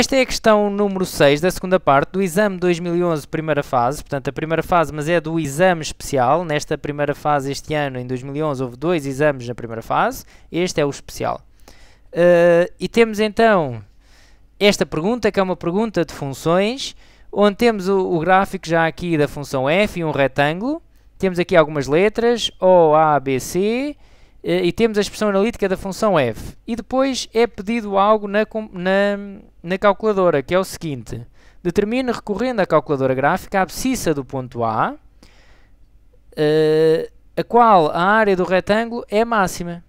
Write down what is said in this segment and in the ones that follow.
Esta é a questão número 6 da segunda parte do exame 2011, primeira fase. Portanto, a primeira fase, mas é do exame especial. Nesta primeira fase, este ano, em 2011, houve 2 exames na primeira fase. Este é o especial. E temos então esta pergunta, que é uma pergunta de funções, onde temos o gráfico já aqui da função f e um retângulo. Temos aqui algumas letras, O, A, B, C, e temos a expressão analítica da função f. E depois é pedido algo na calculadora, que é o seguinte: determine, recorrendo à calculadora gráfica, a abscissa do ponto A, a qual a área do retângulo é máxima.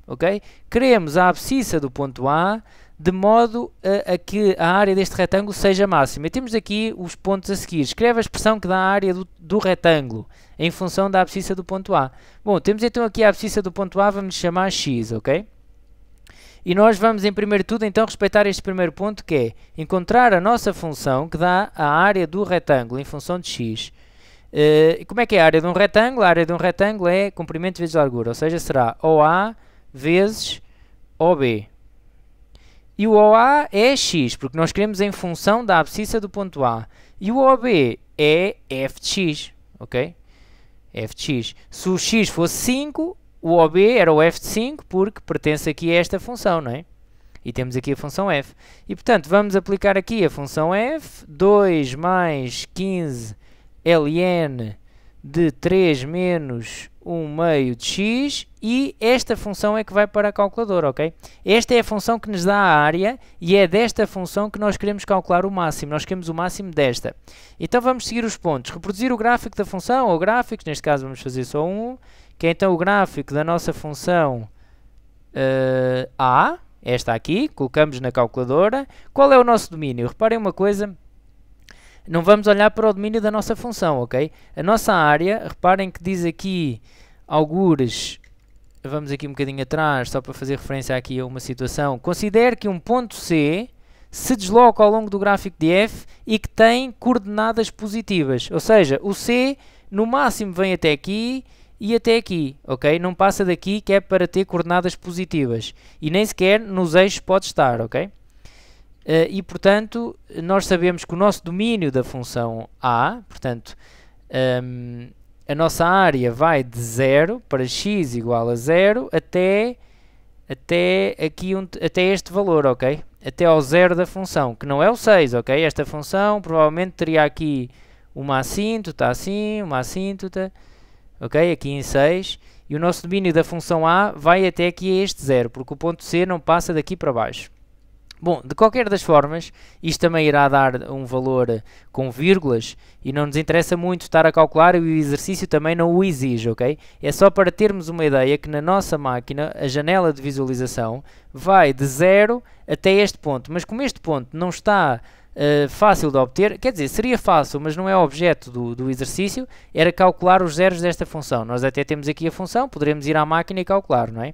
Okay? Queremos a abscissa do ponto A de modo a que a área deste retângulo seja máxima. E temos aqui os pontos a seguir. Escreve a expressão que dá a área do retângulo em função da abscissa do ponto A. Bom, temos então aqui a abscissa do ponto A, vamos chamar x, ok? E nós vamos, em primeiro de tudo, então, respeitar este primeiro ponto, que é encontrar a nossa função que dá a área do retângulo em função de x. Como é que é a área de um retângulo? A área de um retângulo é comprimento vezes largura, ou seja, será OA vezes OB. E o OA é x, porque nós queremos em função da abscissa do ponto A. E o OB é f de x, ok? F de x. Se o x fosse 5, o OB era o f de 5, porque pertence aqui a esta função, não é? E temos aqui a função f. E, portanto, vamos aplicar aqui a função f, 2 mais 15 ln de 3 menos 1 meio de x, e esta função é que vai para a calculadora, ok? Esta é a função que nos dá a área e é desta função que nós queremos calcular o máximo. Nós queremos o máximo desta. Então vamos seguir os pontos. Reproduzir o gráfico da função, ou gráficos, neste caso vamos fazer só um, que é então o gráfico da nossa função A, esta aqui, colocamos na calculadora. Qual é o nosso domínio? Reparem uma coisa, não vamos olhar para o domínio da nossa função, ok? A nossa área, reparem que diz aqui algures, vamos aqui um bocadinho atrás, só para fazer referência aqui a uma situação. Considere que um ponto C se desloca ao longo do gráfico de f e que tem coordenadas positivas. Ou seja, o C no máximo vem até aqui e até aqui, ok? Não passa daqui, que é para ter coordenadas positivas. E nem sequer nos eixos pode estar, ok? E, portanto, nós sabemos que o nosso domínio da função A, portanto, a nossa área vai de 0 para x igual a 0 até este valor, ok? Até ao zero da função, que não é o 6, ok? Esta função provavelmente teria aqui uma assíntota assim, uma assíntota, ok? Aqui em 6. E o nosso domínio da função A vai até aqui a este 0, porque o ponto C não passa daqui para baixo. Bom, de qualquer das formas, isto também irá dar um valor com vírgulas e não nos interessa muito estar a calcular e o exercício também não o exige, ok? É só para termos uma ideia que na nossa máquina a janela de visualização vai de 0 até este ponto, mas como este ponto não está fácil de obter, quer dizer, seria fácil, mas não é objeto do exercício, era calcular os zeros desta função. Nós até temos aqui a função, poderemos ir à máquina e calcular, não é?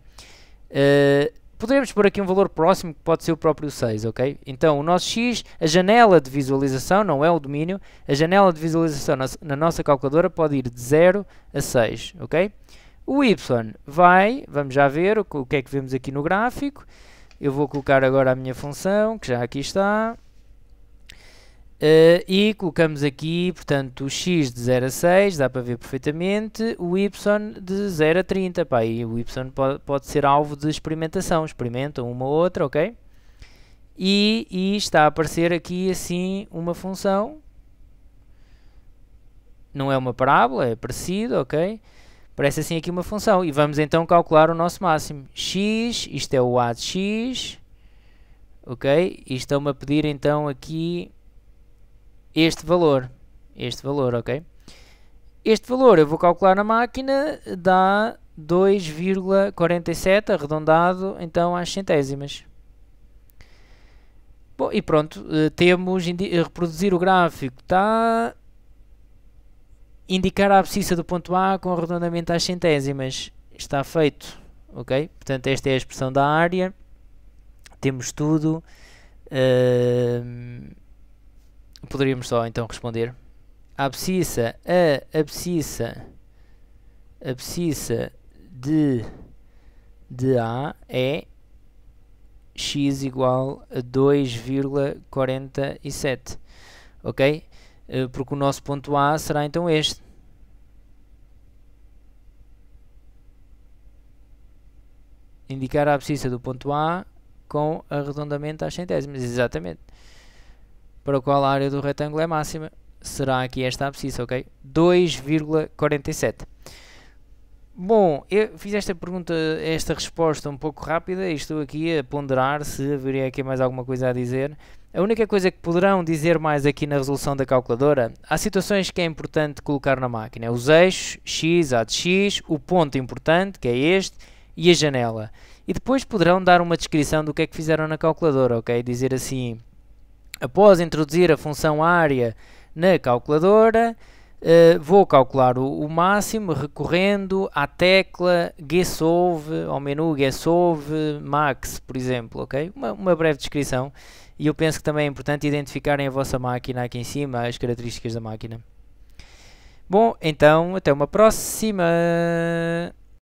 Poderemos pôr aqui um valor próximo, que pode ser o próprio 6, ok? Então, o nosso x, a janela de visualização, não é o domínio, a janela de visualização na nossa calculadora pode ir de 0 a 6, ok? O y vai, vamos já ver o que é que vemos aqui no gráfico. Eu vou colocar agora a minha função, que já aqui está. E colocamos aqui, portanto, o x de 0 a 6, dá para ver perfeitamente, o y de 0 a 30, pá, e o y pode ser alvo de experimentação, experimentam uma ou outra, ok? E está a aparecer aqui assim uma função, não é uma parábola, é parecido, ok? Parece assim aqui uma função, e vamos então calcular o nosso máximo. X, isto é o a de x, ok? E estão-me a pedir então aqui este valor, ok? Este valor eu vou calcular na máquina, dá 2,47 arredondado então às centésimas. Bom, e pronto, temos reproduzir o gráfico, está indicar a abscissa do ponto A com arredondamento às centésimas. Está feito, ok? Portanto, esta é a expressão da área, temos tudo. Poderíamos só então responder. A abscissa de A é x igual a 2,47, ok? Porque o nosso ponto A será então este. Indicar a abscissa do ponto A com arredondamento às centésimas, exatamente. Para o qual a área do retângulo é máxima, será aqui esta abscissa, ok? 2,47. Bom, eu fiz esta pergunta, esta resposta um pouco rápida e estou aqui a ponderar se haveria aqui mais alguma coisa a dizer. A única coisa que poderão dizer mais aqui na resolução da calculadora, há situações que é importante colocar na máquina. Os eixos, x, a de x, o ponto importante, que é este, e a janela. E depois poderão dar uma descrição do que é que fizeram na calculadora, ok? Dizer assim, após introduzir a função área na calculadora, vou calcular o máximo recorrendo à tecla getSolve, ao menu getSolve max, por exemplo, ok? Uma breve descrição. E eu penso que também é importante identificarem a vossa máquina aqui em cima, as características da máquina. Bom, então até uma próxima!